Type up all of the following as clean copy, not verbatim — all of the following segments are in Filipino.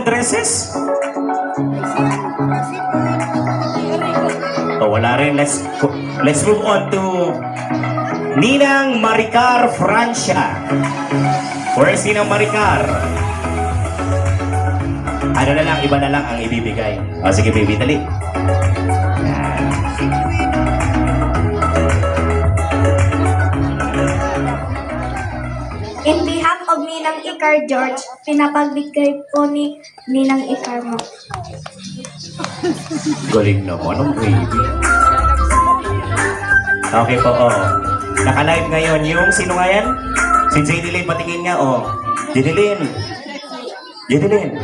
dresses? Oh, wala rin. Let's move on to Ninang Maricar Francia. Where's Ninang Maricar? Ano na lang, iba na lang ang ibibigay. O, sige baby, dali. Yan. In behalf of Ninang Icar George, pinapagbigay po ni Ninang Icar mo. Galing naman ang baby. Okay po, oh. Naka-live ngayon yung sino nga yan? Si J.D. Lynn, patingin nga, oh. J.D. Lynn. J.D. Lynn.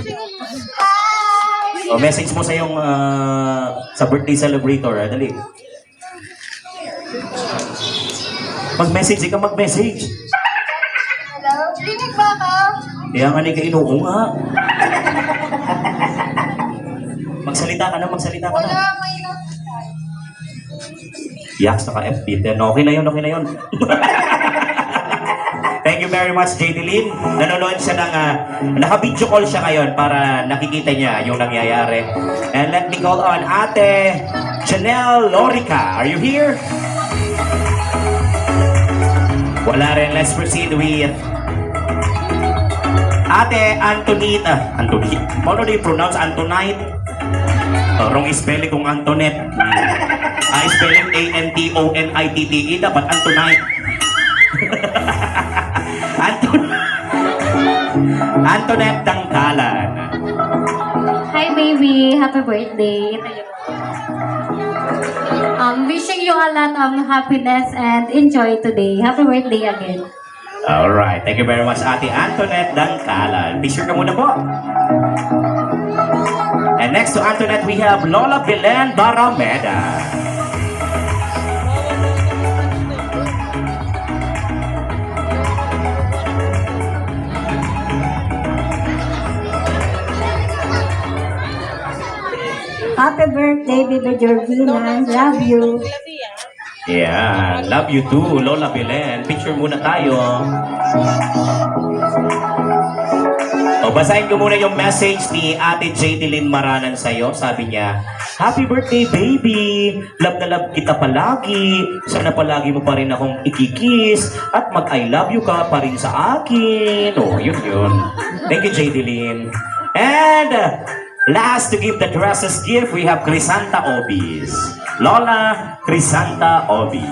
Oh, message mo sa yung sa birthday celebrator, dali. Mag-message, ikaw mag-message. Hello? Rinig ba ka? Kaya nga ni kainuko nga. Magsalita ka na, magsalita ka na. May Yaks, naka-FB. Okay na yun, okay na yun. Thank you very much, J.D. Lynn. Nanonood siya ng, naka-video call siya ngayon para nakikita niya yung nangyayari. And let me call on Ate Janelle Lorica. Are you here? Wala rin. Let's proceed with Ate Antonite. Antonite? Paano do you pronounce Antonite? Wrong spelling kung Antoinette. Spelling A-N-T-O-N-I-T-T-E. Dapat Antonite. Antoinette Dangkalan. Hi baby, happy birthday. Wishing you a lot of happiness and enjoy today. Happy birthday again. Alright, thank you very much Ate Antoinette Dangkalan. Picture ka muna po. And next to Antoinette, we have Lola Belen Barameda. Happy birthday, Baby Georgina. Love you. Yeah, love you too, Lola Belen. Picture muna tayo. O, basahin ko muna yung message ni Ate J.D. Lynn Maranan sa'yo. Sabi niya, Happy birthday, baby! Love na love kita palagi. Sana palagi mo pa rin akong ikikiss. At mag-I love you ka pa rin sa akin. O, yun. Thank you, J.D. Lynn. And last to give the dresses gift, we have Crisanta Obis. Lola Crisanta Obis.